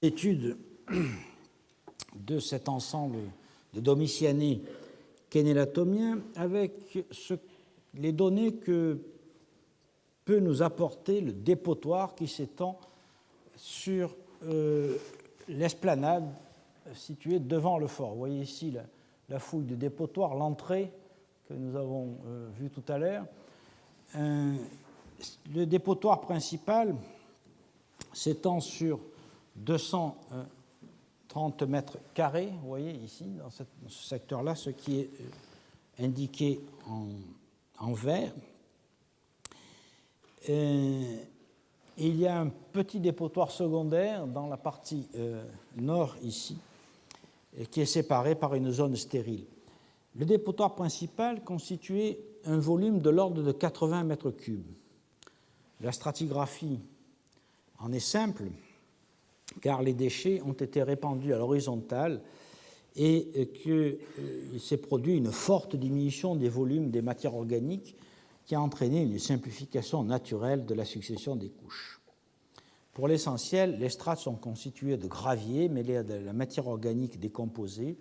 L'étude de cet ensemble de Domitianés kénélatomiens avec les données que peut nous apporter le dépotoir qui s'étend sur l'esplanade située devant le fort. Vous voyez ici la fouille du dépotoir, l'entrée que nous avons vue tout à l'heure. Le dépotoir principal s'étend sur 230 mètres carrés, vous voyez ici, dans ce secteur-là, ce qui est indiqué en vert. Il y a un petit dépotoir secondaire dans la partie nord ici, qui est séparé par une zone stérile. Le dépotoir principal constituait un volume de l'ordre de 80 mètres cubes. La stratigraphie en est simple, car les déchets ont été répandus à l'horizontale et qu'il s'est produit une forte diminution des volumes des matières organiques qui a entraîné une simplification naturelle de la succession des couches. Pour l'essentiel, les strates sont constituées de gravier mêlés à de la matière organique décomposée,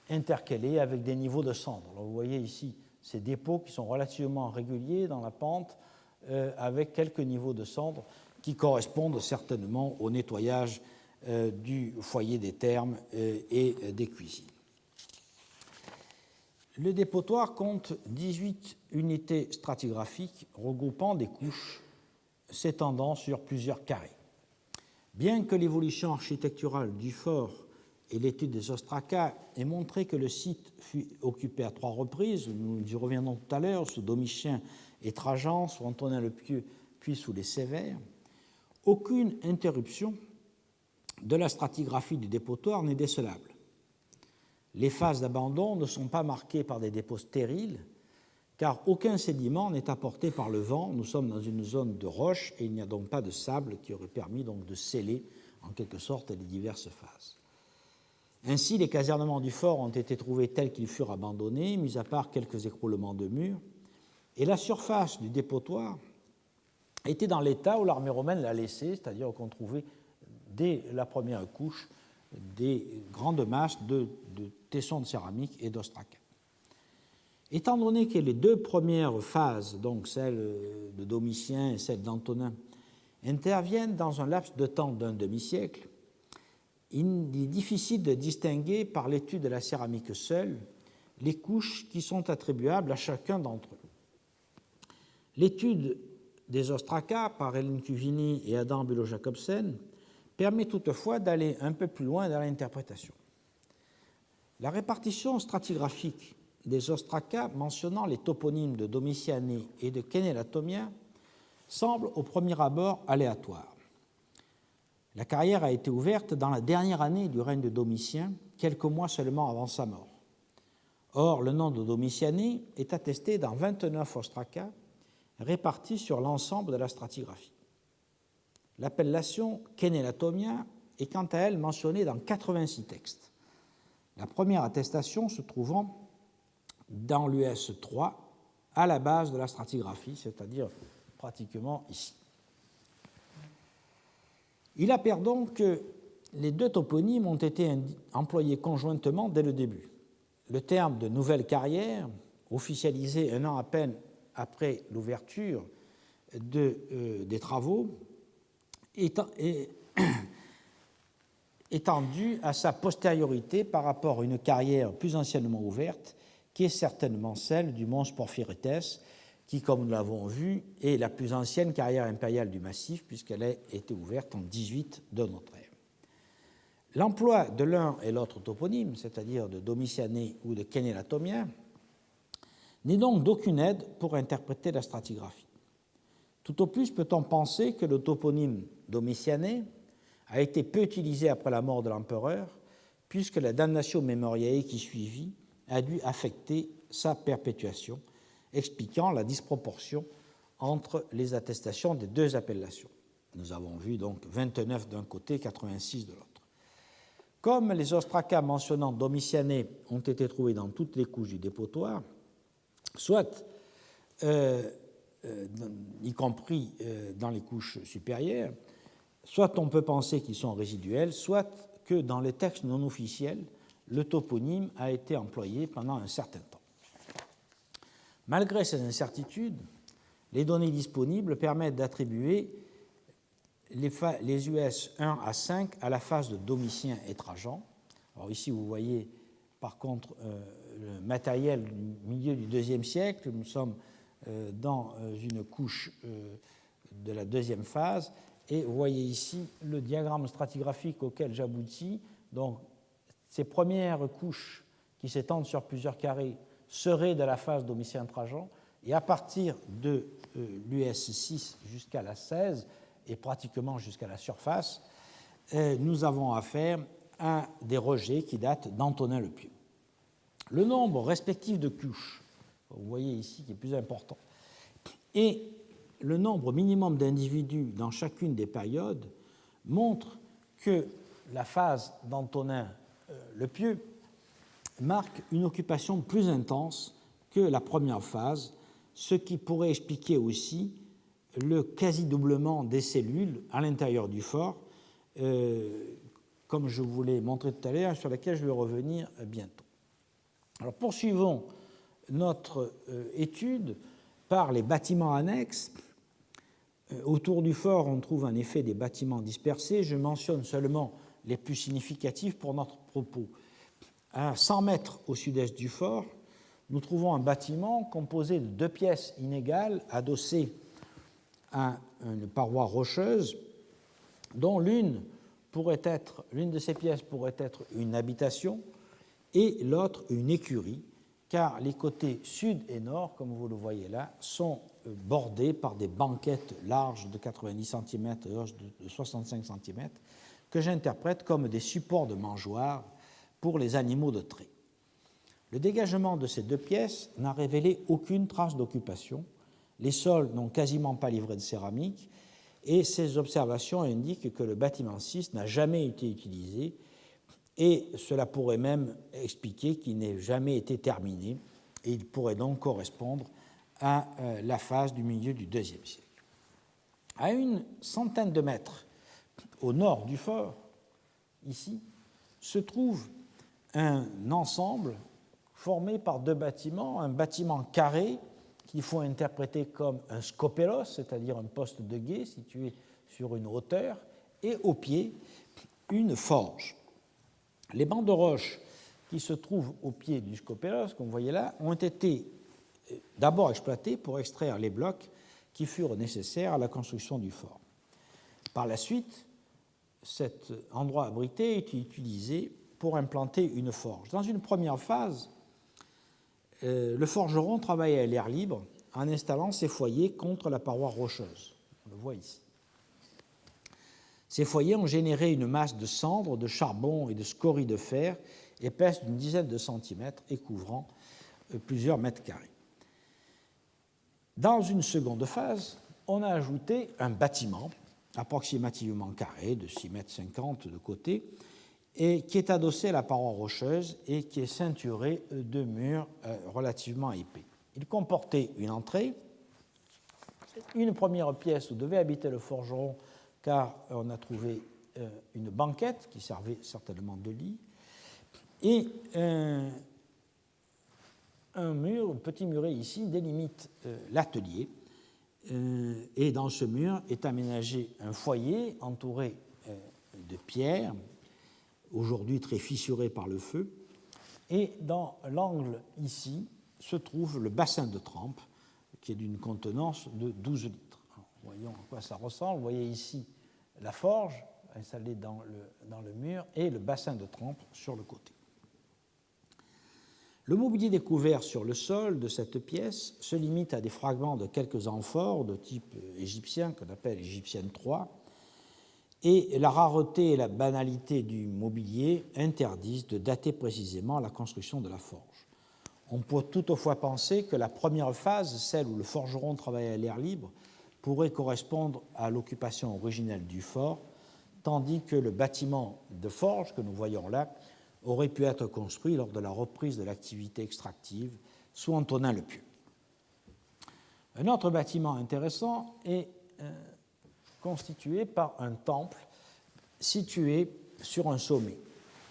intercalés avec des niveaux de cendres. Alors vous voyez ici ces dépôts qui sont relativement réguliers dans la pente, avec quelques niveaux de cendres qui correspondent certainement au nettoyage du foyer des thermes et des cuisines. Le dépotoir compte 18 unités stratigraphiques regroupant des couches s'étendant sur plusieurs carrés. Bien que l'évolution architecturale du fort et l'étude des ostracas aient montré que le site fut occupé à 3 reprises, nous y reviendrons tout à l'heure, sous Domitien et Trajan, sous Antonin le Pieux, puis sous les Sévères, aucune interruption de la stratigraphie du dépotoir n'est décelable. Les phases d'abandon ne sont pas marquées par des dépôts stériles, car aucun sédiment n'est apporté par le vent. Nous sommes dans une zone de roche et il n'y a donc pas de sable qui aurait permis donc de sceller en quelque sorte les diverses phases. Ainsi, les casernements du fort ont été trouvés tels qu'ils furent abandonnés, mis à part quelques écroulements de murs, et la surface du dépotoir était dans l'état où l'armée romaine l'a laissé, c'est-à-dire qu'on trouvait dès la première couche des grandes masses de tessons de céramique et d'ostracas. Étant donné que les 2 premières phases, donc celle de Domitien et celle d'Antonin, interviennent dans un laps de temps d'un demi-siècle, il est difficile de distinguer par l'étude de la céramique seule les couches qui sont attribuables à chacun d'entre eux. L'étude des ostracas par Hélène Cuvini et Adam Bülow-Jacobsen permet toutefois d'aller un peu plus loin dans l'interprétation. La répartition stratigraphique des ostracas mentionnant les toponymes de Domitianés et de Kénélatomiens semble au premier abord aléatoire. La carrière a été ouverte dans la dernière année du règne de Domitien, quelques mois seulement avant sa mort. Or, le nom de Domitianés est attesté dans 29 ostracas répartis sur l'ensemble de la stratigraphie. L'appellation Kénélatomien est quant à elle mentionnée dans 86 textes, la première attestation se trouvant dans l'US 3 à la base de la stratigraphie, c'est-à-dire pratiquement ici. Il apparaît donc que les 2 toponymes ont été employés conjointement dès le début. Le terme de nouvelle carrière, officialisé un an à peine après l'ouverture des travaux, étant dû à sa postériorité par rapport à une carrière plus anciennement ouverte, qui est certainement celle du Mons Porphyrites, qui, comme nous l'avons vu, est la plus ancienne carrière impériale du massif, puisqu'elle a été ouverte en 18 de notre ère. L'emploi de l'un et l'autre toponyme, c'est-à-dire de Domitianés ou de Kénélatomiens, n'est donc d'aucune aide pour interpréter la stratigraphie. Tout au plus peut-on penser que le toponyme Domitianés a été peu utilisé après la mort de l'empereur, puisque la damnatio memoriae qui suivit a dû affecter sa perpétuation, expliquant la disproportion entre les attestations des 2 appellations. Nous avons vu donc 29 d'un côté, 86 de l'autre. Comme les ostracas mentionnant Domitianés ont été trouvés dans toutes les couches du dépotoir, soit y compris dans les couches supérieures, soit on peut penser qu'ils sont résiduels, soit que dans les textes non officiels, le toponyme a été employé pendant un certain temps. Malgré ces incertitudes, les données disponibles permettent d'attribuer les US 1 à 5 à la phase de Domitien et Trajan. Alors ici, vous voyez par contre le matériel du milieu du IIe siècle. Nous sommes dans une couche de la deuxième phase. Et vous voyez ici le diagramme stratigraphique auquel j'aboutis. Donc, ces premières couches qui s'étendent sur plusieurs carrés seraient de la phase Domitien-Trajan. Et à partir de l'US 6 jusqu'à la 16, et pratiquement jusqu'à la surface, nous avons affaire à des rejets qui datent d'Antonin le Pieux. Le nombre respectif de couches, vous voyez ici, qui est plus important, et le nombre minimum d'individus dans chacune des périodes montre que la phase d'Antonin le Pieux marque une occupation plus intense que la première phase, ce qui pourrait expliquer aussi le quasi-doublement des cellules à l'intérieur du fort, comme je vous l'ai montré tout à l'heure, sur laquelle je vais revenir bientôt. Alors poursuivons notre étude par les bâtiments annexes. Autour du fort, on trouve en effet des bâtiments dispersés. Je mentionne seulement les plus significatifs pour notre propos. À 100 mètres au sud-est du fort, nous trouvons un bâtiment composé de 2 pièces inégales adossées à une paroi rocheuse, dont l'une de ces pièces pourrait être une habitation et l'autre une écurie, car les côtés sud et nord, comme vous le voyez là, sont bordés par des banquettes larges de 90 cm et hautes de 65 cm, que j'interprète comme des supports de mangeoires pour les animaux de trait. Le dégagement de ces 2 pièces n'a révélé aucune trace d'occupation. Les sols n'ont quasiment pas livré de céramique et ces observations indiquent que le bâtiment 6 n'a jamais été utilisé et cela pourrait même expliquer qu'il n'ait jamais été terminé et il pourrait donc correspondre à la phase du milieu du IIe siècle. À une centaine de mètres au nord du fort, ici, se trouve un ensemble formé par 2 bâtiments, un bâtiment carré qu'il faut interpréter comme un scopelos, c'est-à-dire un poste de guet situé sur une hauteur, et au pied, une forge. Les bancs de roche qui se trouvent au pied du scopelos, comme vous voyez là, ont été d'abord exploités pour extraire les blocs qui furent nécessaires à la construction du fort. Par la suite, cet endroit abrité est utilisé pour implanter une forge. Dans une première phase, le forgeron travaillait à l'air libre en installant ses foyers contre la paroi rocheuse. On le voit ici. Ces foyers ont généré une masse de cendres, de charbon et de scories de fer épaisse d'une dizaine de centimètres et couvrant plusieurs mètres carrés. Dans une seconde phase, on a ajouté un bâtiment approximativement carré de 6,50 m de côté et qui est adossé à la paroi rocheuse et qui est ceinturé de murs relativement épais. Il comportait une entrée, une première pièce où devait habiter le forgeron, car on a trouvé une banquette qui servait certainement de lit, et un mur, un petit muret ici, délimite l'atelier. Et dans ce mur est aménagé un foyer entouré de pierres, aujourd'hui très fissuré par le feu. Et dans l'angle ici se trouve le bassin de trempe, qui est d'une contenance de 12 litres. Alors, voyons à quoi ça ressemble. Vous voyez ici la forge installée dans le mur et le bassin de trempe sur le côté. Le mobilier découvert sur le sol de cette pièce se limite à des fragments de quelques amphores de type égyptien, qu'on appelle égyptienne 3, et la rareté et la banalité du mobilier interdisent de dater précisément la construction de la forge. On peut toutefois penser que la première phase, celle où le forgeron travaillait à l'air libre, pourrait correspondre à l'occupation originelle du fort, tandis que le bâtiment de forge que nous voyons là aurait pu être construit lors de la reprise de l'activité extractive sous Antonin le Pieux. Un autre bâtiment intéressant est constitué par un temple situé sur un sommet,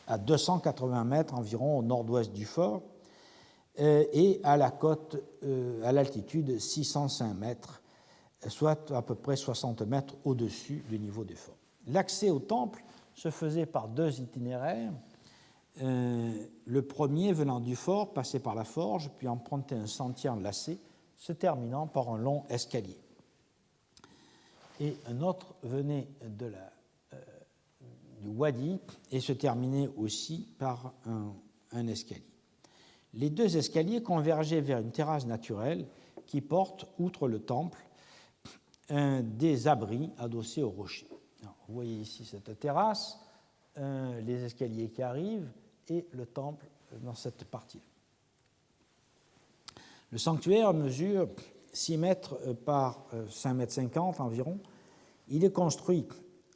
à 280 mètres environ au nord-ouest du fort, et à la côte, à l'altitude 605 mètres, soit à peu près 60 mètres au-dessus du niveau du fort. L'accès au temple se faisait par deux itinéraires. Le premier venant du fort, passait par la forge, puis empruntait un sentier enlacé, se terminant par un long escalier. Et un autre venait du wadi et se terminait aussi par un escalier. Les deux escaliers convergeaient vers une terrasse naturelle qui porte, outre le temple, des abris adossés au rocher. Alors, vous voyez ici cette terrasse, les escaliers qui arrivent et le temple dans cette partie. Le sanctuaire mesure 6 mètres par 5,50 mètres environ. Il est construit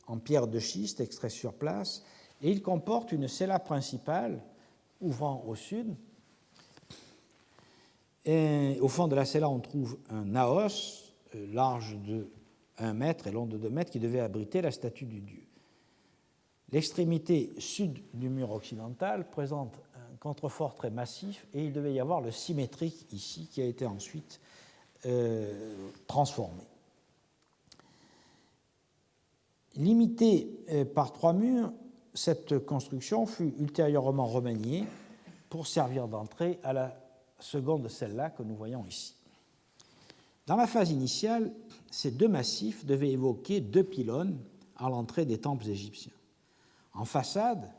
en pierre de schiste extrait sur place et il comporte une cella principale ouvrant au sud. Et au fond de la cella, on trouve un naos large de 1 mètre et long de 2 mètres qui devait abriter la statue du dieu. L'extrémité sud du mur occidental présente un contrefort très massif et il devait y avoir le symétrique ici qui a été ensuite transformé. Limitée par 3 murs, cette construction fut ultérieurement remaniée pour servir d'entrée à la seconde celle-là que nous voyons ici. Dans la phase initiale, ces deux massifs devaient évoquer 2 pylônes à l'entrée des temples égyptiens. En façade,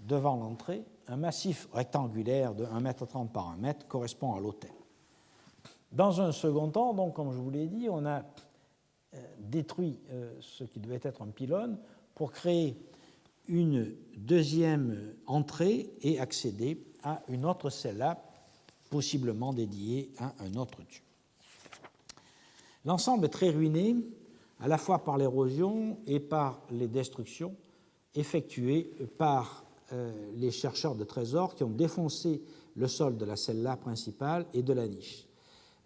devant l'entrée, un massif rectangulaire de 1,30 m par 1 m correspond à l'autel. Dans un second temps, donc, comme je vous l'ai dit, on a détruit ce qui devait être un pylône pour créer une deuxième entrée et accéder à une autre cella, possiblement dédiée à un autre dieu. L'ensemble est très ruiné, à la fois par l'érosion et par les destructions effectuées par les chercheurs de trésors qui ont défoncé le sol de la cella principale et de la niche.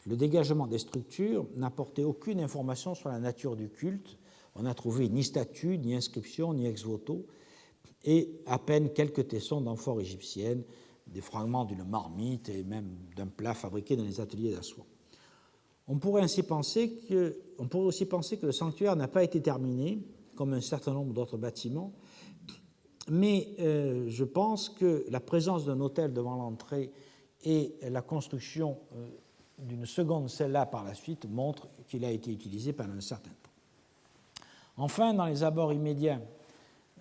Le dégagement des structures n'apportait aucune information sur la nature du culte. On n'a trouvé ni statue, ni inscription, ni ex-voto, et à peine quelques tessons d'amphores égyptiennes, des fragments d'une marmite et même d'un plat fabriqué dans les ateliers d'Assouan. On pourrait aussi penser que le sanctuaire n'a pas été terminé, comme un certain nombre d'autres bâtiments, mais je pense que la présence d'un autel devant l'entrée et la construction d'une seconde celle-là par la suite montrent qu'il a été utilisé pendant un certain temps. Enfin, dans les abords immédiats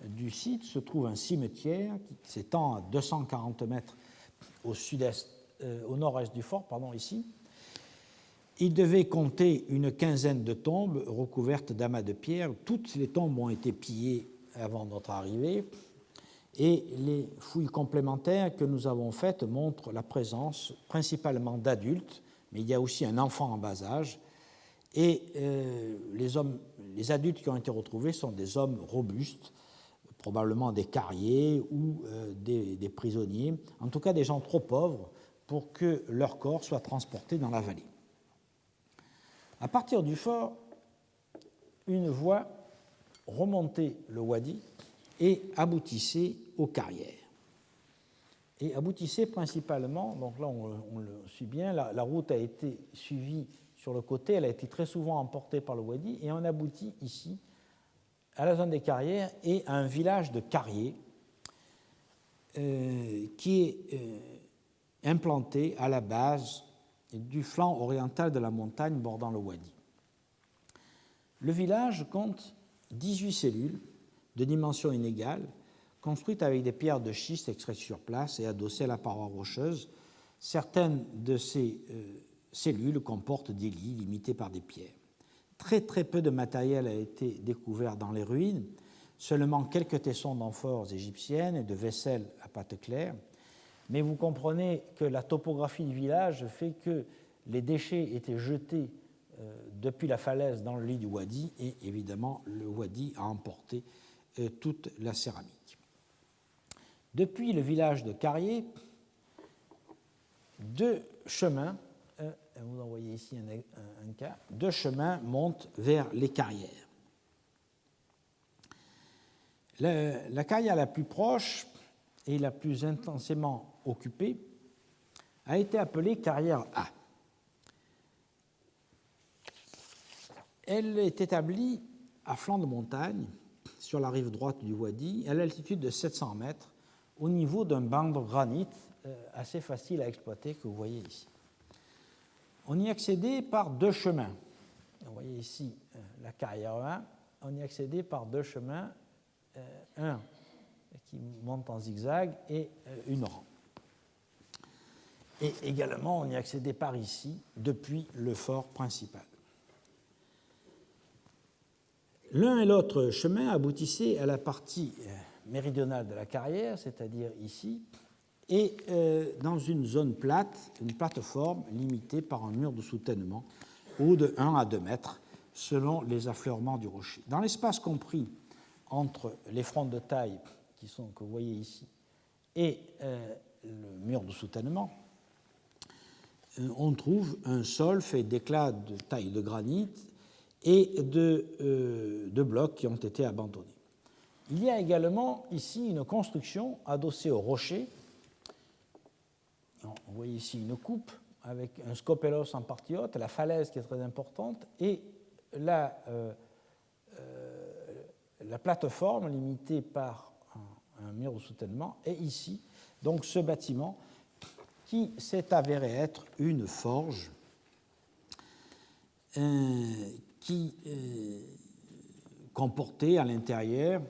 du site se trouve un cimetière qui s'étend à 240 mètres au sud-est, au nord-est du fort, ici. Il devait compter une quinzaine de tombes recouvertes d'amas de pierre. Toutes les tombes ont été pillées avant notre arrivée et les fouilles complémentaires que nous avons faites montrent la présence principalement d'adultes, mais il y a aussi un enfant en bas âge et les adultes qui ont été retrouvés sont des hommes robustes, probablement des carriers ou des prisonniers, en tout cas des gens trop pauvres pour que leur corps soit transporté dans la vallée. À partir du fort, une voie remontait le wadi et aboutissait aux carrières. Et aboutissait principalement, donc là on le suit bien, la route a été suivie sur le côté, elle a été très souvent emportée par le wadi, et on aboutit ici à la zone des carrières et à un village de carriers qui est implanté à la base du flanc oriental de la montagne bordant le wadi. Le village compte 18 cellules de dimensions inégales, construites avec des pierres de schiste extraites sur place et adossées à la paroi rocheuse. Certaines de ces cellules comportent des lits limités par des pierres. Très très peu de matériel a été découvert dans les ruines, seulement quelques tessons d'amphores égyptiennes et de vaisselle à pâte claire. Mais vous comprenez que la topographie du village fait que les déchets étaient jetés depuis la falaise dans le lit du wadi et évidemment le wadi a emporté toute la céramique. Depuis le village de Carrier, 2 chemins, vous en voyez ici un cas, 2 chemins montent vers les carrières. La carrière la plus proche et la plus intensément occupée a été appelée carrière A. Elle est établie à flanc de montagne, sur la rive droite du Wadi, à l'altitude de 700 mètres, au niveau d'un banc de granit assez facile à exploiter que vous voyez ici. On y accédait par deux chemins. Vous voyez ici la carrière 1. On y accédait par deux chemins, un qui monte en zigzag et une rampe. Et également, on y accédait par ici, depuis le fort principal. L'un et l'autre chemin aboutissaient à la partie méridionale de la carrière, c'est-à-dire ici, et dans une zone plate, une plateforme limitée par un mur de soutènement haut de 1 à 2 mètres, selon les affleurements du rocher. Dans l'espace compris entre les fronts de taille que vous voyez ici et le mur de soutènement, on trouve un sol fait d'éclats de taille de granit et de blocs qui ont été abandonnés. Il y a également ici une construction adossée au rocher. Vous voyez ici une coupe avec un scopelos en partie haute, la falaise qui est très importante, et la plateforme limitée par un mur de soutènement est ici. Donc ce bâtiment qui s'est avéré être une forge qui comportait à l'intérieur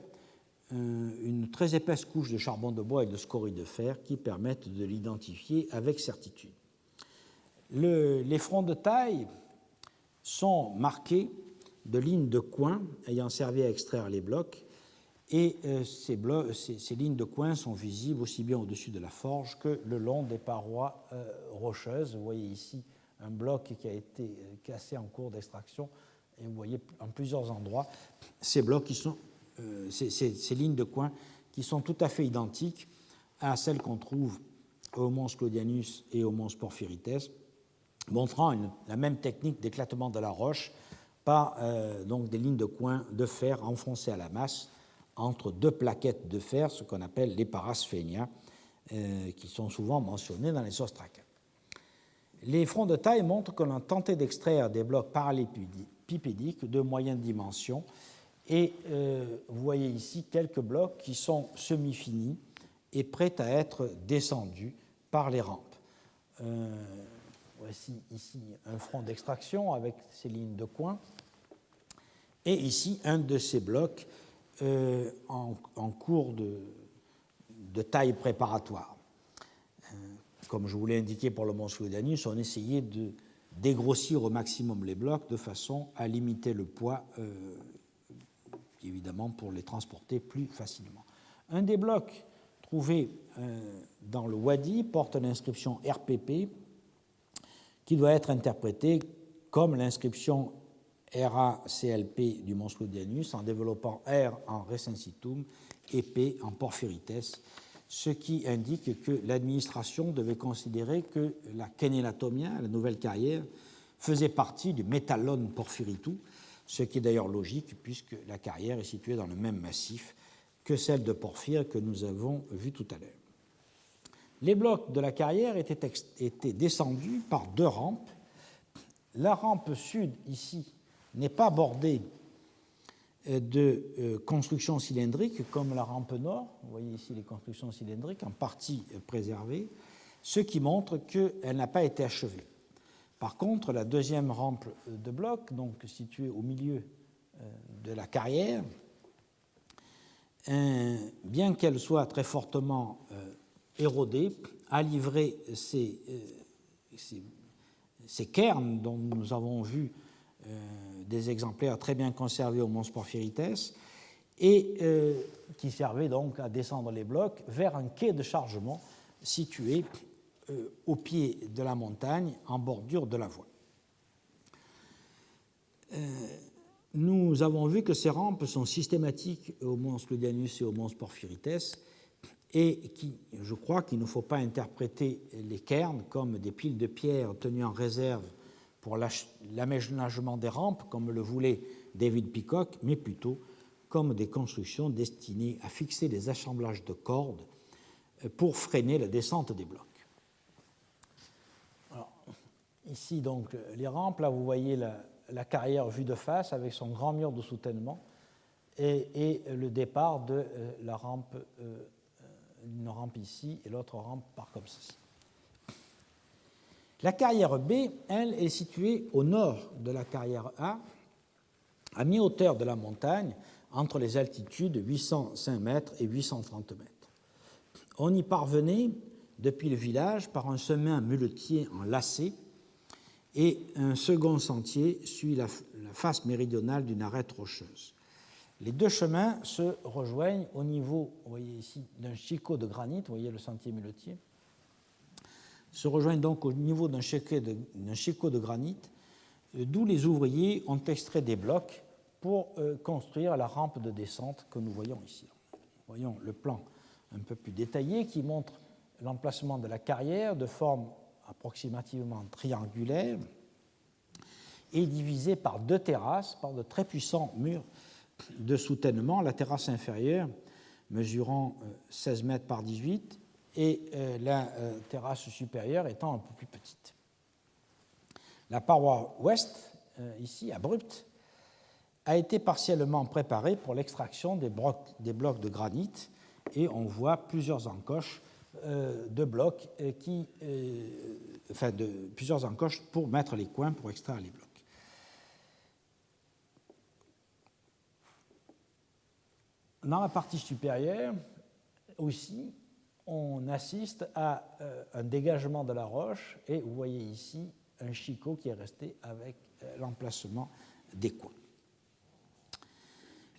une très épaisse couche de charbon de bois et de scorie de fer qui permettent de l'identifier avec certitude. Les fronts de taille sont marqués de lignes de coin ayant servi à extraire les blocs, et ces lignes de coin sont visibles aussi bien au-dessus de la forge que le long des parois rocheuses. Vous voyez ici un bloc qui a été cassé en cours d'extraction, et vous voyez en plusieurs endroits ces blocs qui sont ces lignes de coin qui sont tout à fait identiques à celles qu'on trouve au Mons Claudianus et au Mons Porphyrites, montrant la même technique d'éclatement de la roche par donc des lignes de coin de fer enfoncées à la masse entre deux plaquettes de fer, ce qu'on appelle les parasphénias, qui sont souvent mentionnés dans les ostracas. Les fronts de taille montrent qu'on a tenté d'extraire des blocs parallélépipédiques de moyenne dimension, et vous voyez ici quelques blocs qui sont semi-finis et prêts à être descendus par les rampes. Voici ici un front d'extraction avec ces lignes de coin, et ici un de ces blocs en cours de taille préparatoire. Comme je vous l'ai indiqué pour le Mons Claudianus, on essayait de dégrossir au maximum les blocs de façon à limiter le poids, évidemment pour les transporter plus facilement. Un des blocs trouvés dans le Wadi porte l'inscription RPP, qui doit être interprétée comme l'inscription RACLP du Mons Claudianus, en développant R en Recensitum et P en Porphyrites, ce qui indique que l'administration devait considérer que la Kenelatomia, la nouvelle carrière, faisait partie du Metallon Porphyritou, ce qui est d'ailleurs logique puisque la carrière est située dans le même massif que celle de Porphyre que nous avons vue tout à l'heure. Les blocs de la carrière étaient descendus par deux rampes. La rampe sud, ici, n'est pas bordée de constructions cylindriques comme la rampe nord. Vous voyez ici les constructions cylindriques en partie préservées, ce qui montre qu'elle n'a pas été achevée. Par contre, la deuxième rampe de bloc, donc située au milieu de la carrière, bien qu'elle soit très fortement érodée, a livré ces cairns dont nous avons vu des exemplaires très bien conservés au Mons Porphyrites et qui servaient donc à descendre les blocs vers un quai de chargement situé au pied de la montagne en bordure de la voie. Nous avons vu que ces rampes sont systématiques au Mons Claudianus et au Mons Porphyrites, et je crois qu'il ne faut pas interpréter les cairns comme des piles de pierres tenues en réserve pour l'aménagement des rampes, comme le voulait David Peacock, mais plutôt comme des constructions destinées à fixer des assemblages de cordes pour freiner la descente des blocs. Alors, ici, donc, les rampes. Là, vous voyez la carrière vue de face avec son grand mur de soutènement et le départ de la rampe, une rampe ici et l'autre rampe part comme ceci. La carrière B, elle, est située au nord de la carrière A, à mi-hauteur de la montagne, entre les altitudes 805 mètres et 830 mètres. On y parvenait depuis le village par un chemin muletier en lacet et un second sentier suit la face méridionale d'une arête rocheuse. Les deux chemins se rejoignent au niveau, vous voyez ici, d'un chicot de granit, vous voyez le sentier muletier, se rejoignent donc au niveau d'un chicot de granit, d'où les ouvriers ont extrait des blocs pour construire la rampe de descente que nous voyons ici. Voyons le plan un peu plus détaillé qui montre l'emplacement de la carrière de forme approximativement triangulaire et divisée par deux terrasses, par de très puissants murs de soutènement, la terrasse inférieure mesurant 16 mètres par 18 et la terrasse supérieure étant un peu plus petite. La paroi ouest, ici abrupte, a été partiellement préparée pour l'extraction des blocs de granit et on voit plusieurs encoches de blocs plusieurs encoches pour mettre les coins pour extraire les blocs. Dans la partie supérieure aussi, on assiste à un dégagement de la roche et vous voyez ici un chicot qui est resté avec l'emplacement des coins.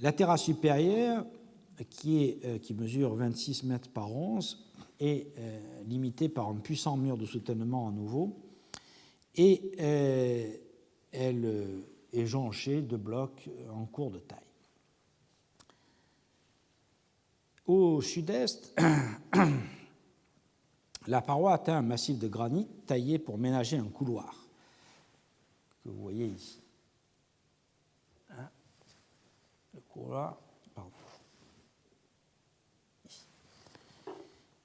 La terrasse supérieure, qui mesure 26 mètres par 11, est limitée par un puissant mur de soutènement à nouveau et elle est jonchée de blocs en cours de taille. Au sud-est, la paroi atteint un massif de granit taillé pour ménager un couloir, que vous voyez ici. Le couloir, pardon. Ici.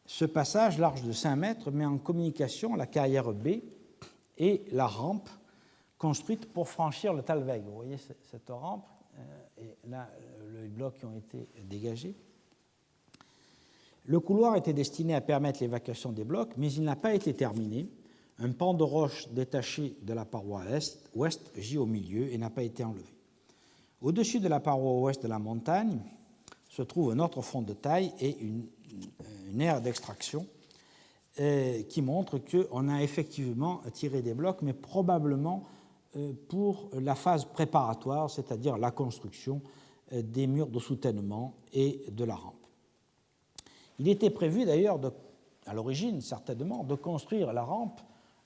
Ce passage, large de 5 mètres, met en communication la carrière B et la rampe construite pour franchir le Talweg. Vous voyez cette rampe, et là, les blocs qui ont été dégagés. Le couloir était destiné à permettre l'évacuation des blocs, mais il n'a pas été terminé. Un pan de roche détaché de la paroi ouest gît au milieu et n'a pas été enlevé. Au-dessus de la paroi ouest de la montagne se trouve un autre front de taille et une aire d'extraction qui montre qu'on a effectivement tiré des blocs, mais probablement pour la phase préparatoire, c'est-à-dire la construction des murs de soutènement et de la rampe. Il était prévu d'ailleurs, à l'origine certainement, de construire la rampe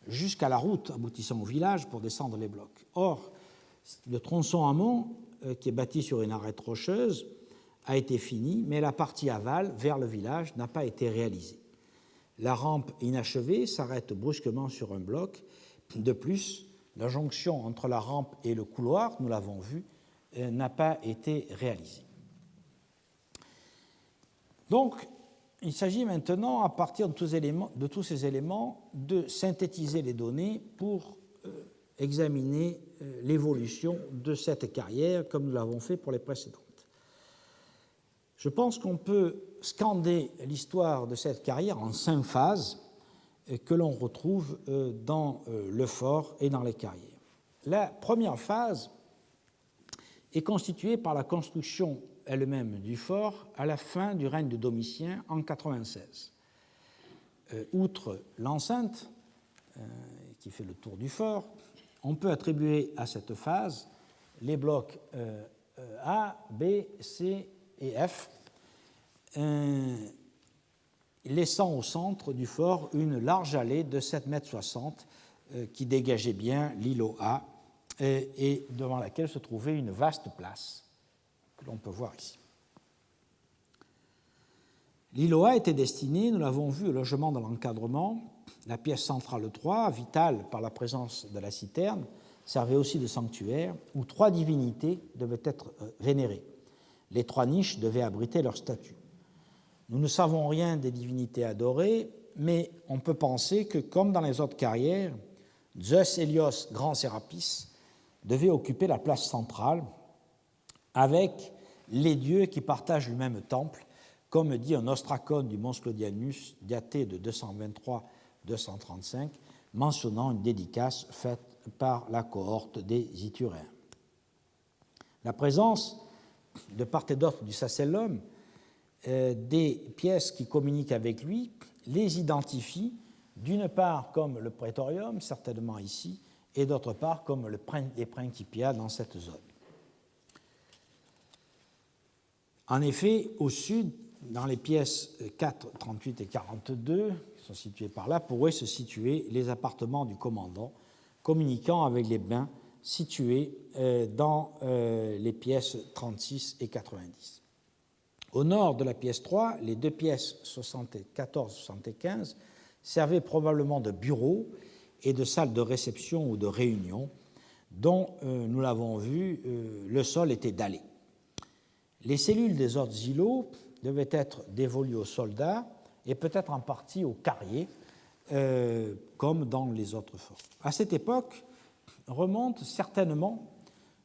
jusqu'à la route aboutissant au village pour descendre les blocs. Or, le tronçon amont, qui est bâti sur une arête rocheuse, a été fini, mais la partie aval, vers le village, n'a pas été réalisée. La rampe inachevée s'arrête brusquement sur un bloc. De plus, la jonction entre la rampe et le couloir, nous l'avons vu, n'a pas été réalisée. Donc, il s'agit maintenant, à partir de tous ces éléments, de synthétiser les données pour examiner l'évolution de cette carrière, comme nous l'avons fait pour les précédentes. Je pense qu'on peut scander l'histoire de cette carrière en 5 phases que l'on retrouve dans le fort et dans les carrières. La première phase est constituée par la construction elle-même du fort à la fin du règne de Domitien en 96. Outre l'enceinte qui fait le tour du fort, on peut attribuer à cette phase les blocs A, B, C et F, laissant au centre du fort une large allée de 7,60 m qui dégageait bien l'îlot A et devant laquelle se trouvait une vaste place que l'on peut voir ici. L'îlot A était destiné, nous l'avons vu, au logement de l'encadrement. La pièce centrale 3, vitale par la présence de la citerne, servait aussi de sanctuaire où 3 divinités devaient être vénérées. Les 3 niches devaient abriter leurs statues. Nous ne savons rien des divinités adorées, mais on peut penser que, comme dans les autres carrières, Zeus Hélios Grand Sérapis devait occuper la place centrale avec les dieux qui partagent le même temple, comme dit un ostracone du mons Claudianus daté de 223-235, mentionnant une dédicace faite par la cohorte des Ituréens. La présence de part et d'autre du Sacellum des pièces qui communiquent avec lui les identifient d'une part comme le Praetorium, certainement ici, et d'autre part comme les Principia dans cette zone. En effet, au sud, dans les pièces 4, 38 et 42, qui sont situées par là, pourraient se situer les appartements du commandant, communiquant avec les bains situés dans les pièces 36 et 90. Au nord de la pièce 3, les 2 pièces 74-75 servaient probablement de bureaux et de salles de réception ou de réunion, dont, nous l'avons vu, le sol était dallé. Les cellules des autres îlots devaient être dévolues aux soldats et peut-être en partie aux carriers, comme dans les autres forts. À cette époque remonte certainement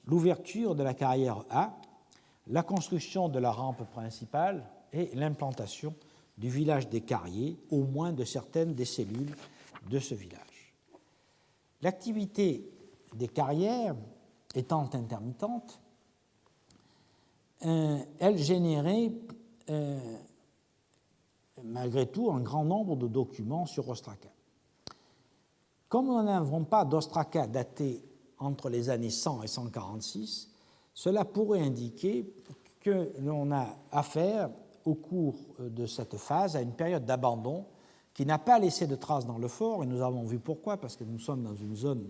l'ouverture de la carrière A, la construction de la rampe principale et l'implantation du village des carriers, au moins de certaines des cellules de ce village. L'activité des carrières étant intermittente, elle générait malgré tout un grand nombre de documents sur Ostraka. Comme nous n'avons pas d'Ostraka daté entre les années 100 et 146, cela pourrait indiquer que l'on a affaire au cours de cette phase à une période d'abandon qui n'a pas laissé de traces dans le fort, et nous avons vu pourquoi, parce que nous sommes dans une zone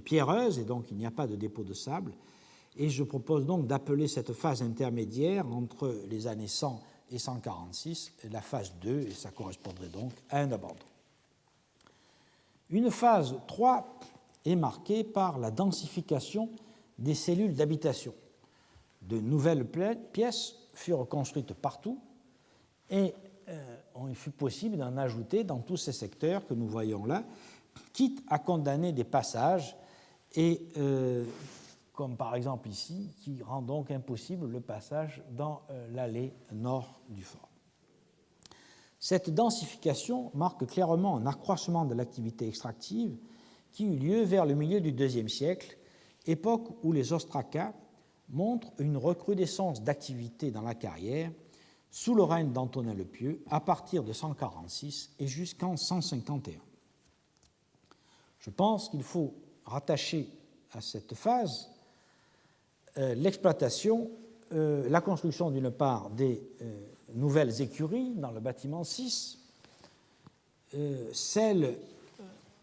pierreuse, et donc il n'y a pas de dépôt de sable. Et je propose donc d'appeler cette phase intermédiaire entre les années 100 et 146 la phase 2, et ça correspondrait donc à un abandon. Une phase 3 est marquée par la densification des cellules d'habitation. De nouvelles pièces furent construites partout et il fut possible d'en ajouter dans tous ces secteurs que nous voyons là, quitte à condamner des passages, et comme par exemple ici, qui rend donc impossible le passage dans l'allée nord du fort. Cette densification marque clairement un accroissement de l'activité extractive qui eut lieu vers le milieu du IIe siècle, époque où les ostracas montrent une recrudescence d'activité dans la carrière sous le règne d'Antonin le Pieux à partir de 146 et jusqu'en 151. Je pense qu'il faut rattacher à cette phase l'exploitation, la construction d'une part des nouvelles écuries dans le bâtiment 6,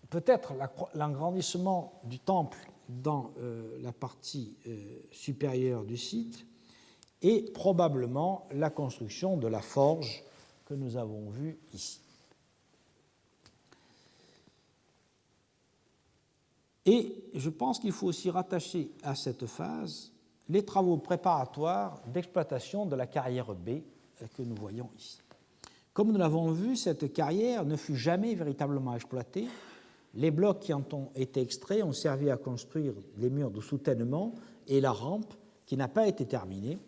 peut-être l'agrandissement du temple dans la partie supérieure du site, et probablement la construction de la forge que nous avons vue ici. Et je pense qu'il faut aussi rattacher à cette phase les travaux préparatoires d'exploitation de la carrière B que nous voyons ici. Comme nous l'avons vu, cette carrière ne fut jamais véritablement exploitée. Les blocs qui en ont été extraits ont servi à construire les murs de soutènement et la rampe qui n'a pas été terminée,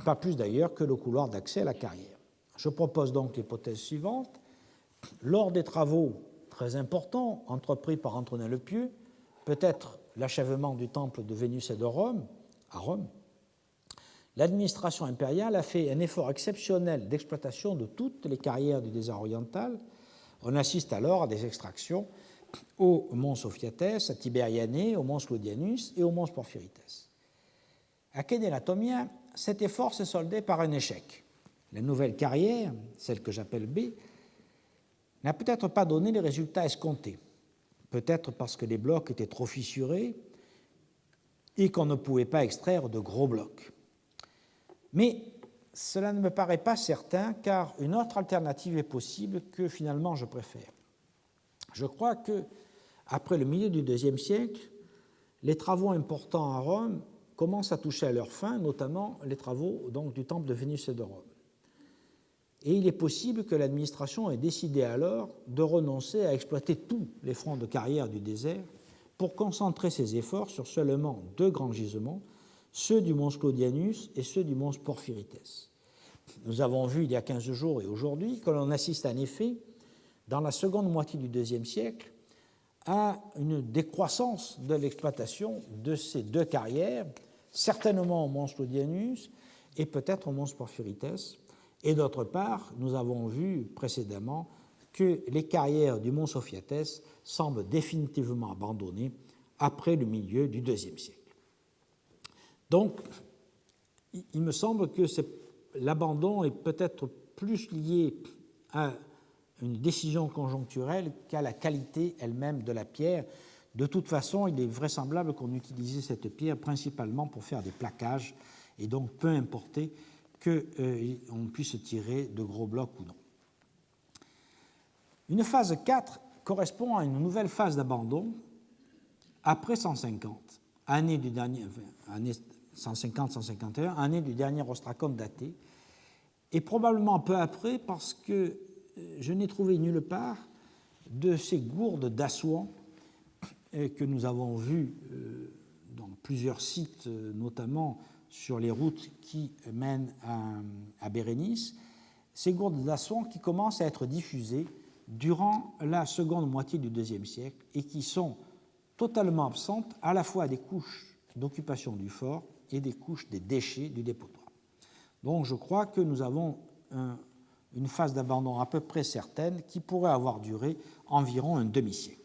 pas plus d'ailleurs que le couloir d'accès à la carrière. Je propose donc l'hypothèse suivante. Lors des travaux très importants entrepris par Antonin le Pieux, peut-être l'achèvement du temple de Vénus et de Rome, à Rome, l'administration impériale a fait un effort exceptionnel d'exploitation de toutes les carrières du désert oriental. On assiste alors à des extractions au mont Sophiatès, à Tiberianée, au mont Claudianus et au mont Porphyrites. À Kénélatomia, cet effort s'est soldé par un échec. La nouvelle carrière, celle que j'appelle B, n'a peut-être pas donné les résultats escomptés, peut-être parce que les blocs étaient trop fissurés et qu'on ne pouvait pas extraire de gros blocs. Mais cela ne me paraît pas certain, car une autre alternative est possible que finalement je préfère. Je crois que, après le milieu du IIe siècle, les travaux importants à Rome commencent à toucher à leur fin, notamment les travaux donc, du temple de Vénus et de Rome. Et il est possible que l'administration ait décidé alors de renoncer à exploiter tous les fronts de carrière du désert pour concentrer ses efforts sur seulement 2 grands gisements, ceux du mons Claudianus et ceux du mons Porphyrites. Nous avons vu il y a 15 jours et aujourd'hui que l'on assiste en effet, dans la seconde moitié du IIe siècle, à une décroissance de l'exploitation de ces 2 carrières, certainement au mons Claudianus et peut-être au mons Porphyrites. Et d'autre part, nous avons vu précédemment que les carrières du mont Sophiates semblent définitivement abandonnées après le milieu du IIe siècle. Donc, il me semble que l'abandon est peut-être plus lié à une décision conjoncturelle qu'à la qualité elle-même de la pierre. De toute façon, il est vraisemblable qu'on utilisait cette pierre principalement pour faire des plaquages, et donc peu importait qu'on puisse tirer de gros blocs ou non. Une phase 4 correspond à une nouvelle phase d'abandon après 150, année 150-151, année du dernier ostracon daté, et probablement peu après parce que je n'ai trouvé nulle part de ces gourdes d'Assouan que nous avons vues dans plusieurs sites, notamment sur les routes qui mènent à Bérénice, ces gourdes d'Assouan qui commencent à être diffusées durant la seconde moitié du IIe siècle et qui sont totalement absentes à la fois des couches d'occupation du fort et des couches des déchets du dépotoir. Donc je crois que nous avons une phase d'abandon à peu près certaine qui pourrait avoir duré environ un demi-siècle.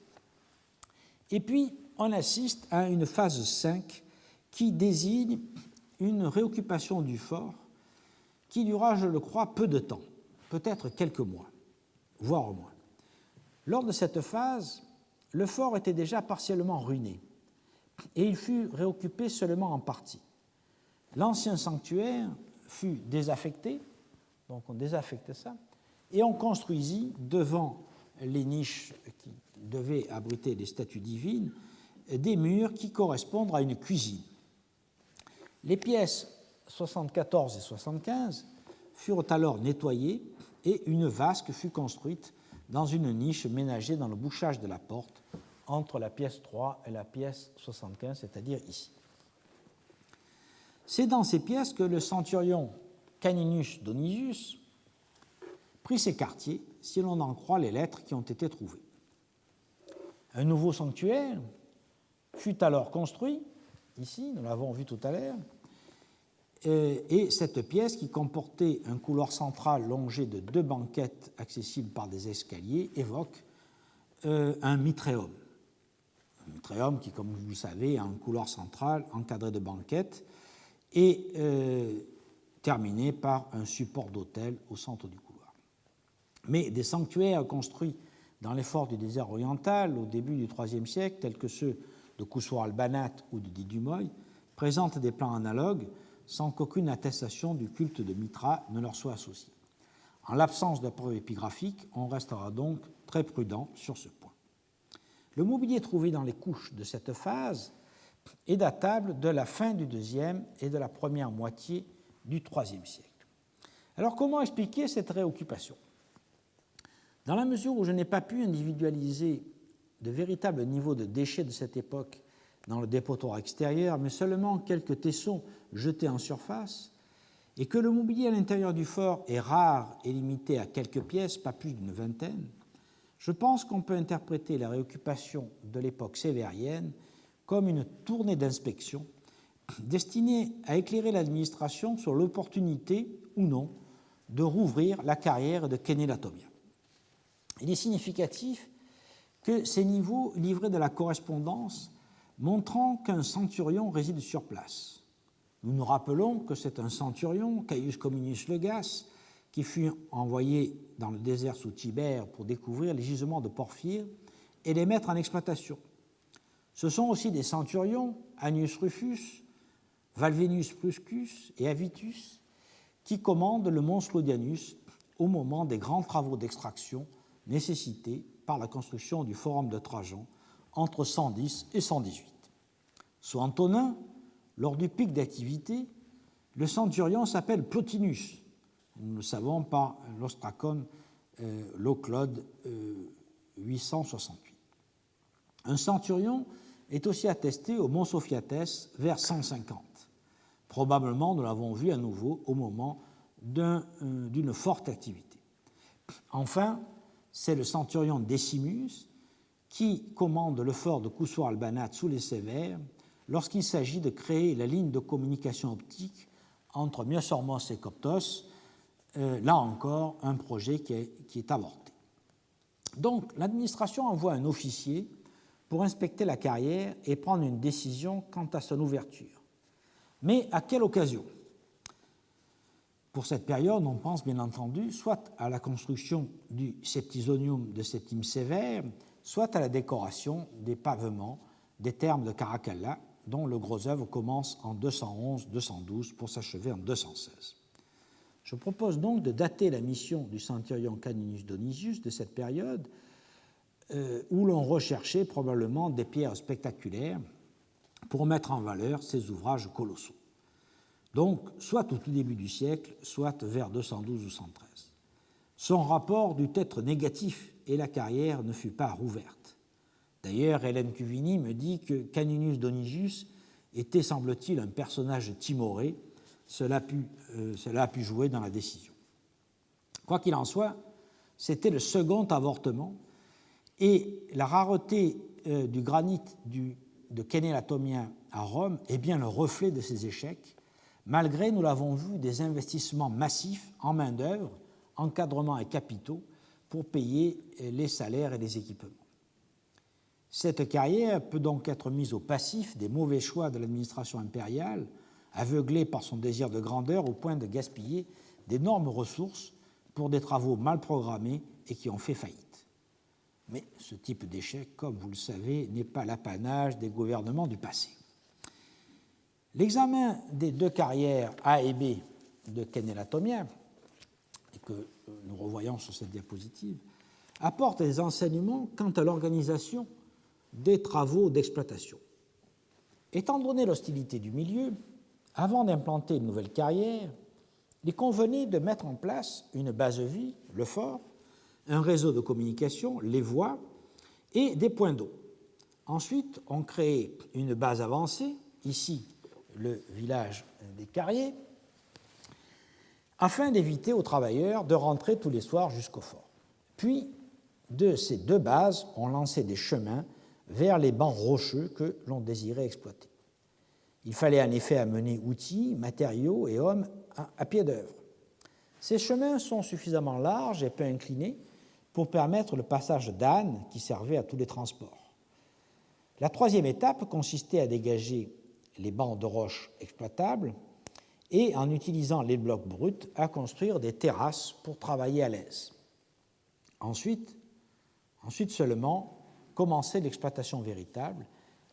Et puis on assiste à une phase 5 qui désigne une réoccupation du fort qui dura, je le crois, peu de temps, peut-être quelques mois, voire moins. Lors de cette phase, le fort était déjà partiellement ruiné et il fut réoccupé seulement en partie. L'ancien sanctuaire fut désaffecté, donc on désaffectait ça, et on construisit devant les niches qui devaient abriter les statues divines des murs qui correspondent à une cuisine. Les pièces 74 et 75 furent alors nettoyées et une vasque fut construite dans une niche ménagée dans le bouchage de la porte entre la pièce 3 et la pièce 75, c'est-à-dire ici. C'est dans ces pièces que le centurion Caninus Donisius prit ses quartiers, si l'on en croit les lettres qui ont été trouvées. Un nouveau sanctuaire fut alors construit, ici, nous l'avons vu tout à l'heure, et cette pièce qui comportait un couloir central longé de 2 banquettes accessibles par des escaliers évoque un mitréum. Un mitréum qui, comme vous le savez, a un couloir central encadré de banquettes et terminé par un support d'autel au centre du couloir. Mais des sanctuaires construits dans les forts du désert oriental au début du IIIe siècle, tels que ceux de Koussour-al-Banat ou de Didumoy, présentent des plans analogues sans qu'aucune attestation du culte de Mitra ne leur soit associée. En l'absence de preuves épigraphiques, on restera donc très prudent sur ce point. Le mobilier trouvé dans les couches de cette phase est datable de la fin du IIe et de la première moitié du IIIe siècle. Alors comment expliquer cette réoccupation ? Dans la mesure où je n'ai pas pu individualiser de véritables niveaux de déchets de cette époque dans le dépotoir extérieur, mais seulement quelques tessons jetés en surface, et que le mobilier à l'intérieur du fort est rare et limité à quelques pièces, pas plus d'une vingtaine, je pense qu'on peut interpréter la réoccupation de l'époque sévérienne comme une tournée d'inspection destinée à éclairer l'administration sur l'opportunité ou non de rouvrir la carrière de Kénélatomia. Il est significatif que ces niveaux livraient de la correspondance montrant qu'un centurion réside sur place. Nous nous rappelons que c'est un centurion, Caius Cominius Legas, qui fut envoyé dans le désert sous Tibère pour découvrir les gisements de porphyre et les mettre en exploitation. Ce sont aussi des centurions, Annius Rufus, Valvenius Pruscus et Avitus, qui commandent le mons Claudianus au moment des grands travaux d'extraction nécessités par la construction du forum de Trajan entre 110 et 118. Sous Antonin, lors du pic d'activité, le centurion s'appelle Plotinus. Nous le savons par l'ostracon Loclode 868. Un centurion est aussi attesté au Mont Sophiatès vers 150. Probablement, nous l'avons vu à nouveau au moment d'une forte activité. Enfin, c'est le centurion Décimus qui commande le fort de Koussour-Albanat sous les Sévères lorsqu'il s'agit de créer la ligne de communication optique entre Myosormos et Coptos, là encore un projet qui est avorté. Donc l'administration envoie un officier pour inspecter la carrière et prendre une décision quant à son ouverture. Mais à quelle occasion? Pour cette période, on pense bien entendu soit à la construction du septisonium de Septime Sévère, soit à la décoration des pavements des thermes de Caracalla, dont le gros œuvre commence en 211-212 pour s'achever en 216. Je propose donc de dater la mission du centurion Caninius Donisius de cette période, où l'on recherchait probablement des pierres spectaculaires pour mettre en valeur ces ouvrages colossaux. Donc, soit au tout début du siècle, soit vers 212 ou 113. Son rapport dut être négatif et la carrière ne fut pas rouverte. D'ailleurs, Hélène Cuvini me dit que Caninius Donisius était, semble-t-il, un personnage timoré. Cela a pu jouer dans la décision. Quoi qu'il en soit, c'était le second avortement et la rareté du granit de Kénélatomien à Rome est bien le reflet de ces échecs, malgré, nous l'avons vu, des investissements massifs en main-d'œuvre, encadrement et capitaux pour payer les salaires et les équipements. Cette carrière peut donc être mise au passif des mauvais choix de l'administration impériale, aveuglée par son désir de grandeur au point de gaspiller d'énormes ressources pour des travaux mal programmés et qui ont fait faillite. Mais ce type d'échec, comme vous le savez, n'est pas l'apanage des gouvernements du passé. L'examen des deux carrières A et B de Kénélatomien, et que nous revoyons sur cette diapositive, apporte des enseignements quant à l'organisation des travaux d'exploitation. Étant donné l'hostilité du milieu, avant d'implanter une nouvelle carrière, il convenait de mettre en place une base de vie, le fort, un réseau de communication, les voies, et des points d'eau. Ensuite, on créait une base avancée, ici le village des Carriers, afin d'éviter aux travailleurs de rentrer tous les soirs jusqu'au fort. Puis, de ces deux bases, on lançait des chemins vers les bancs rocheux que l'on désirait exploiter. Il fallait en effet amener outils, matériaux et hommes à pied d'œuvre. Ces chemins sont suffisamment larges et peu inclinés pour permettre le passage d'ânes qui servaient à tous les transports. La troisième étape consistait à dégager les bancs de roches exploitables et, en utilisant les blocs bruts, à construire des terrasses pour travailler à l'aise. Ensuite seulement, commençait l'exploitation véritable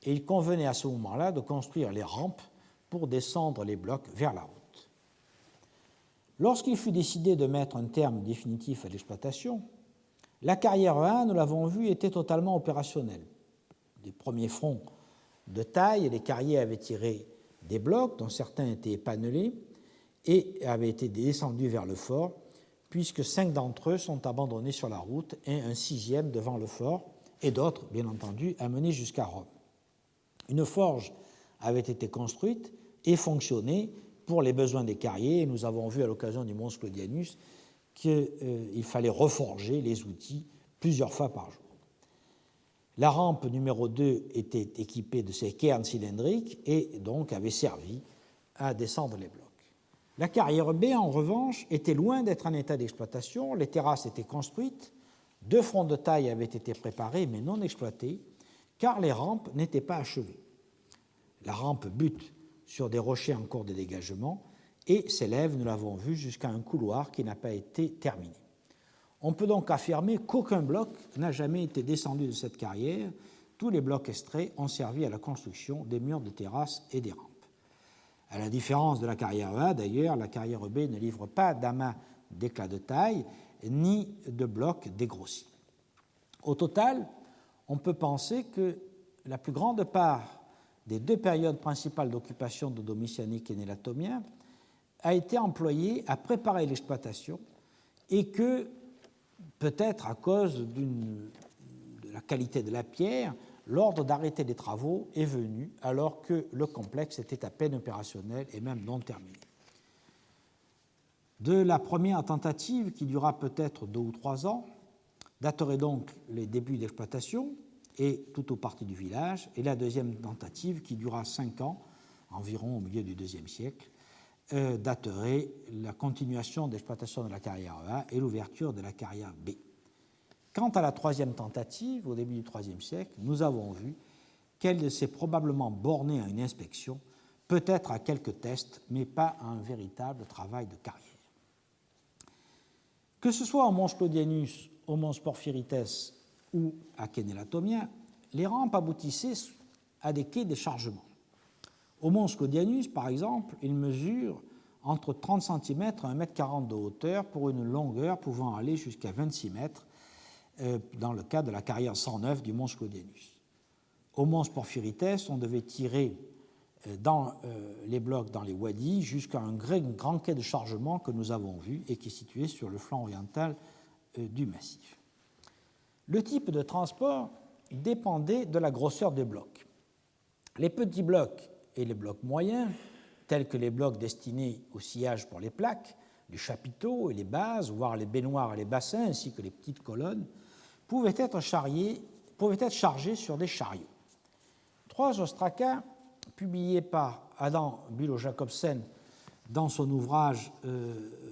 et il convenait à ce moment-là de construire les rampes pour descendre les blocs vers la route. Lorsqu'il fut décidé de mettre un terme définitif à l'exploitation, la carrière 1, nous l'avons vu, était totalement opérationnelle. Les premiers fronts de taille, les carriers avaient tiré des blocs, dont certains étaient épanelés, et avaient été descendus vers le fort, puisque 5 d'entre eux sont abandonnés sur la route et un 6e devant le fort, et d'autres, bien entendu, amenés jusqu'à Rome. Une forge avait été construite et fonctionnait pour les besoins des carriers, et nous avons vu à l'occasion du Mons Claudianus qu'il fallait reforger les outils plusieurs fois par jour. La rampe numéro 2 était équipée de ces cairns cylindriques et donc avait servi à descendre les blocs. La carrière B, en revanche, était loin d'être en état d'exploitation. Les terrasses étaient construites, 2 fronts de taille avaient été préparés mais non exploités, car les rampes n'étaient pas achevées. La rampe bute sur des rochers en cours de dégagement et s'élève, nous l'avons vu, jusqu'à un couloir qui n'a pas été terminé. On peut donc affirmer qu'aucun bloc n'a jamais été descendu de cette carrière. Tous les blocs extraits ont servi à la construction des murs de terrasse et des rampes. À la différence de la carrière A, d'ailleurs, la carrière B ne livre pas d'amas d'éclat de taille ni de blocs dégrossis. Au total, on peut penser que la plus grande part des deux périodes principales d'occupation de Domitian et Kénélatomien a été employé à préparer l'exploitation et que, peut-être à cause de la qualité de la pierre, l'ordre d'arrêter les travaux est venu alors que le complexe était à peine opérationnel et même non terminé. De la première tentative, qui dura peut-être 2 ou 3 ans, dateraient donc les débuts d'exploitation et tout aux parties du village, et la deuxième tentative, qui dura 5 ans, environ au milieu du IIe siècle, daterait la continuation d'exploitation de la carrière A et l'ouverture de la carrière B. Quant à la troisième tentative, au début du IIIe siècle, nous avons vu qu'elle s'est probablement bornée à une inspection, peut-être à quelques tests, mais pas à un véritable travail de carrière. Que ce soit au Mons Claudianus, au Mons Porphyrites ou à Kénélatomien, les rampes aboutissaient à des quais de chargement. Au Mons Claudianus, par exemple, il mesure entre 30 cm et 1,40 m de hauteur pour une longueur pouvant aller jusqu'à 26 mètres dans le cas de la carrière 109 du Mons Claudianus. Au Mons Porphyrites, on devait tirer dans les blocs dans les wadis jusqu'à un grand quai de chargement que nous avons vu et qui est situé sur le flanc oriental du massif. Le type de transport dépendait de la grosseur des blocs. Les petits blocs et les blocs moyens, tels que les blocs destinés au sciage pour les plaques, les chapiteaux et les bases, voire les baignoires et les bassins, ainsi que les petites colonnes, pouvaient être chargés sur des chariots. 3 ostracas publié par Adam Bülow-Jacobsen dans son ouvrage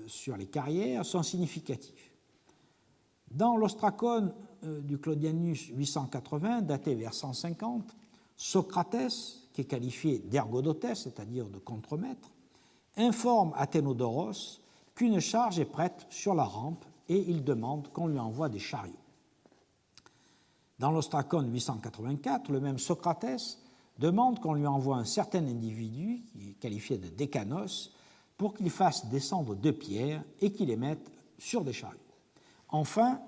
sur les carrières, sont significatifs. Dans l'ostracone du Claudianus 880, daté vers 150, Socrates, qui est qualifié d'ergodotes, c'est-à-dire de contremaître, informe Athénodoros qu'une charge est prête sur la rampe et il demande qu'on lui envoie des chariots. Dans l'ostracone 884, le même Socrates demande qu'on lui envoie un certain individu, qui est qualifié de décanos, pour qu'il fasse descendre 2 pierres et qu'il les mette sur des chariots. Enfin,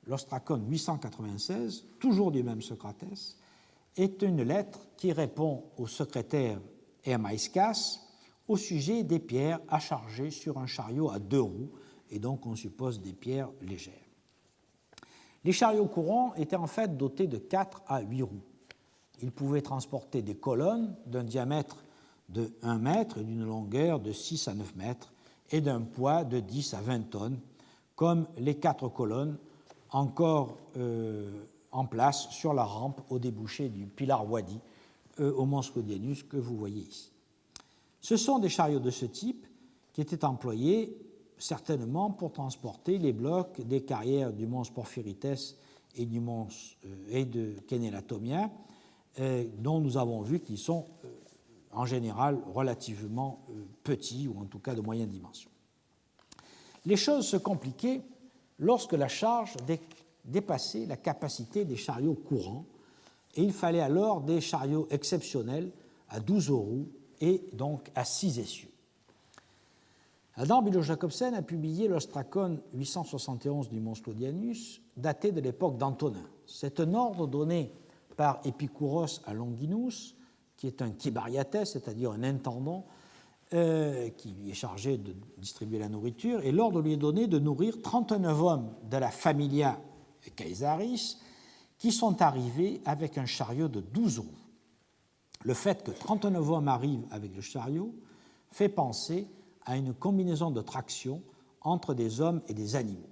l'ostracone 896, toujours du même Socrates, est une lettre qui répond au secrétaire Hermaïscas au sujet des pierres à charger sur un chariot à 2 roues, et donc on suppose des pierres légères. Les chariots courants étaient en fait dotés de 4 à 8 roues. Ils pouvaient transporter des colonnes d'un diamètre de 1 mètre et d'une longueur de 6 à 9 mètres et d'un poids de 10 à 20 tonnes, comme les 4 colonnes encore en place sur la rampe au débouché du Pilar Wadi au Mons Claudianus que vous voyez ici. Ce sont des chariots de ce type qui étaient employés certainement pour transporter les blocs des carrières du Mons Porphyrites et du Mons et de Kénélatomia, dont nous avons vu qu'ils sont en général relativement petits ou en tout cas de moyenne dimension. Les choses se compliquaient lorsque la charge dépassait la capacité des chariots courants et il fallait alors des chariots exceptionnels à 12 roues et donc à 6 essieux. Adam Bülow-Jacobsen a publié l'ostracone 871 du Mons Claudianus, daté de l'époque d'Antonin. C'est un ordre donné par Épicouros à Longinus, qui est un kybariates, c'est-à-dire un intendant, qui est chargé de distribuer la nourriture, et l'ordre lui est donné de nourrir 39 hommes de la familia Caesaris qui sont arrivés avec un chariot de 12 roues. Le fait que 39 hommes arrivent avec le chariot fait penser à une combinaison de traction entre des hommes et des animaux.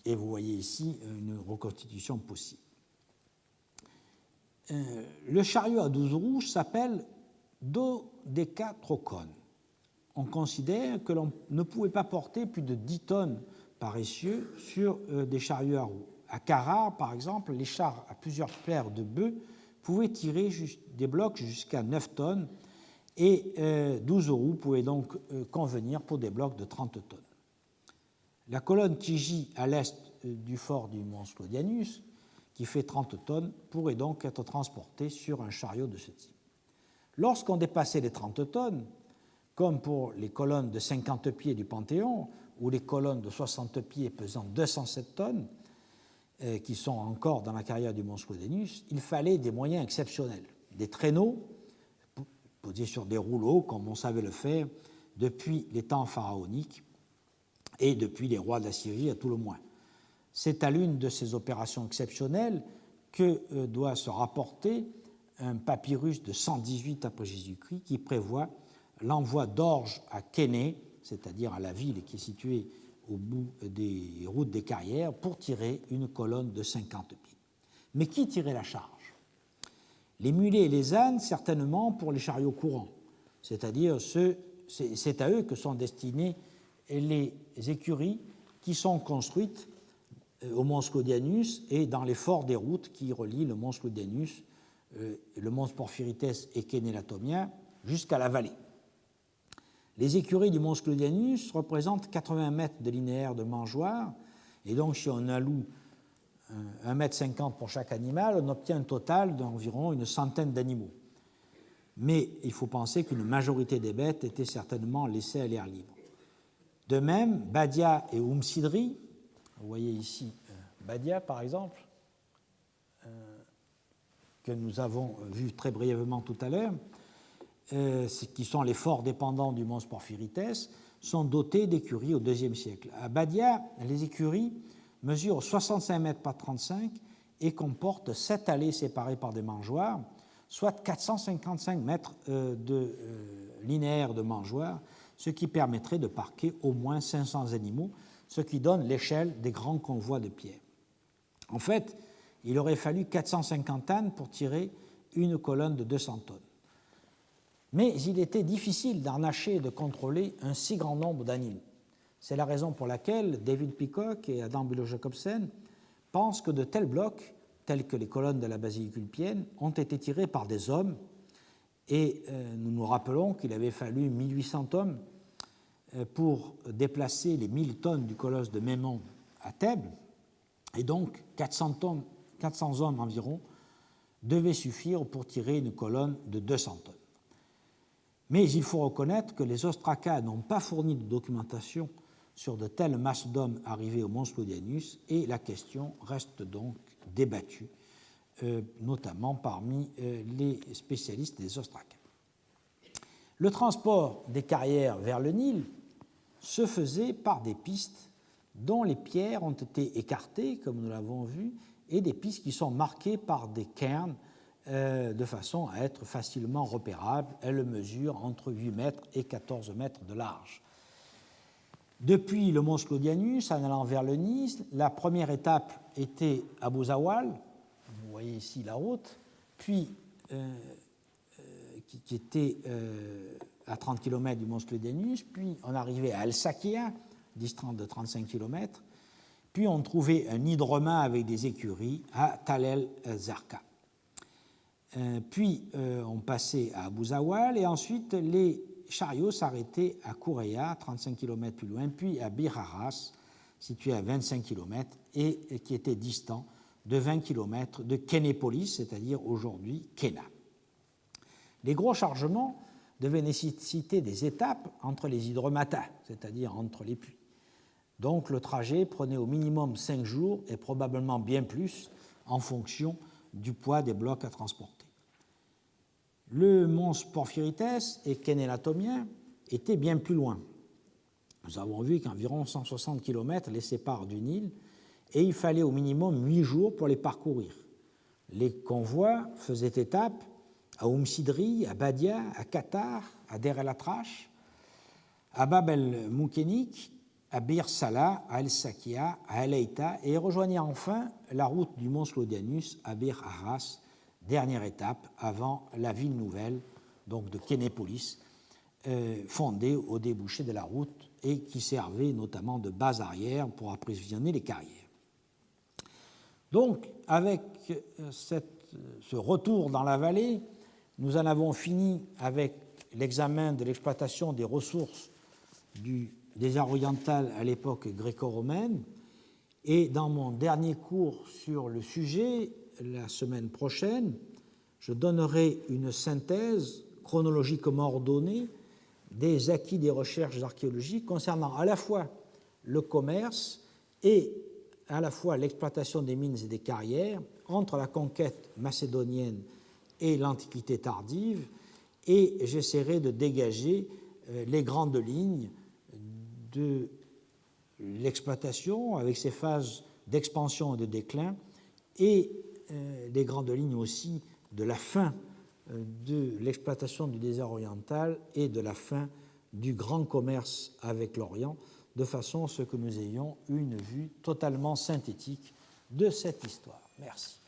Et vous voyez ici une reconstitution possible. Le chariot à 12 roues s'appelle dodécatrocone. On considère que l'on ne pouvait pas porter plus de 10 tonnes par essieu sur des chariots à roues. À Carrare, par exemple, les chars à plusieurs paires de bœufs pouvaient tirer des blocs jusqu'à 9 tonnes et 12 roues pouvaient donc convenir pour des blocs de 30 tonnes. La colonne qui gît à l'est du fort du Mons Claudianus, qui fait 30 tonnes, pourrait donc être transportée sur un chariot de ce type. Lorsqu'on dépassait les 30 tonnes, comme pour les colonnes de 50 pieds du Panthéon ou les colonnes de 60 pieds pesant 207 tonnes, qui sont encore dans la carrière du mont Sclodianus, il fallait des moyens exceptionnels, des traîneaux posés sur des rouleaux, comme on savait le faire depuis les temps pharaoniques et depuis les rois d'Assyrie à tout le moins. C'est à l'une de ces opérations exceptionnelles que doit se rapporter un papyrus de 118 après Jésus-Christ qui prévoit l'envoi d'orges à Kéné, c'est-à-dire à la ville qui est située au bout des routes des carrières, pour tirer une colonne de 50 pieds. Mais qui tirait la charge? Les mulets et les ânes, certainement pour les chariots courants, c'est-à-dire c'est à eux que sont destinées les écuries qui sont construites au mont Sclodianus et dans les forts des routes qui relient le mont Sclodianus, le mont Porphyrites et Kénélatomia jusqu'à la vallée. Les écuries du mont Sclodianus représentent 80 mètres de linéaire de mangeoire, et donc si on alloue 1,50 m pour chaque animal, on obtient un total d'environ une centaine d'animaux. Mais il faut penser qu'une majorité des bêtes étaient certainement laissées à l'air libre. De même, Badia et Sidri, vous voyez ici Badia par exemple, que nous avons vu très brièvement tout à l'heure, qui sont les forts dépendants du mont Porphyrites, sont dotés d'écuries au IIe siècle. À Badia, les écuries mesurent 65 mètres par 35 et comportent 7 allées séparées par des mangeoires, soit 455 mètres de linéaire de mangeoires, ce qui permettrait de parquer au moins 500 animaux, ce qui donne l'échelle des grands convois de pierre. En fait, il aurait fallu 450 ânes pour tirer une colonne de 200 tonnes. Mais il était difficile d'harnacher et de contrôler un si grand nombre d'animaux. C'est la raison pour laquelle David Peacock et Adam Bülow-Jacobsen pensent que de tels blocs, tels que les colonnes de la basilique ulpienne, ont été tirés par des hommes, et nous nous rappelons qu'il avait fallu 1800 hommes pour déplacer les 1000 tonnes du colosse de Mémon à Thèbes, et donc 400 hommes environ devaient suffire pour tirer une colonne de 200 tonnes. Mais il faut reconnaître que les ostracas n'ont pas fourni de documentation sur de telles masses d'hommes arrivés au mont Sclodianus, et la question reste donc débattue, notamment parmi les spécialistes des ostracas. Le transport des carrières vers le Nil se faisait par des pistes dont les pierres ont été écartées, comme nous l'avons vu, et des pistes qui sont marquées par des cairns de façon à être facilement repérables. Elles mesurent entre 8 mètres et 14 mètres de large. Depuis le mont Sclodianus, en allant vers le Nil, la première étape était à Bouzawal, vous voyez ici la route, puis qui était à 30 km du mont Sclodianus, puis on arrivait à El-Sakia, distance de 35 km, puis on trouvait un hydroma avec des écuries à Tal el-Zarqa. Puis on passait à Bouzawal, et ensuite les chariots s'arrêtaient à Koureya, 35 km plus loin, puis à Bir Haras, situé à 25 km, et qui était distant de 20 km de Kénépolis, c'est-à-dire aujourd'hui Kéna. Les gros chargements devaient nécessiter des étapes entre les hydromata, c'est-à-dire entre les puits. Donc le trajet prenait au minimum 5 jours et probablement bien plus en fonction du poids des blocs à transporter. Le mont Porphyrites et Kénélatomia étaient bien plus loin. Nous avons vu qu'environ 160 km les séparent du Nil, et il fallait au minimum 8 jours pour les parcourir. Les convois faisaient étape à Sidri, à Badia, à Qatar, à Der el-Atrash, à Bab el-Moukenik, à Bir Salah, à El-Sakia, à El-Eita, et rejoignaient enfin la route du mont Sclodianus à Bir Haras, dernière étape avant la ville nouvelle, donc de Kénépolis, fondée au débouché de la route et qui servait notamment de base arrière pour approvisionner les carrières. Donc, avec ce retour dans la vallée, nous en avons fini avec l'examen de l'exploitation des ressources du désert oriental à l'époque gréco-romaine, et dans mon dernier cours sur le sujet, la semaine prochaine, je donnerai une synthèse chronologiquement ordonnée des acquis des recherches archéologiques concernant à la fois le commerce et à la fois l'exploitation des mines et des carrières entre la conquête macédonienne et l'Antiquité tardive, et j'essaierai de dégager les grandes lignes de l'exploitation avec ses phases d'expansion et de déclin, et les grandes lignes aussi de la fin de l'exploitation du désert oriental et de la fin du grand commerce avec l'Orient, de façon à ce que nous ayons une vue totalement synthétique de cette histoire. Merci.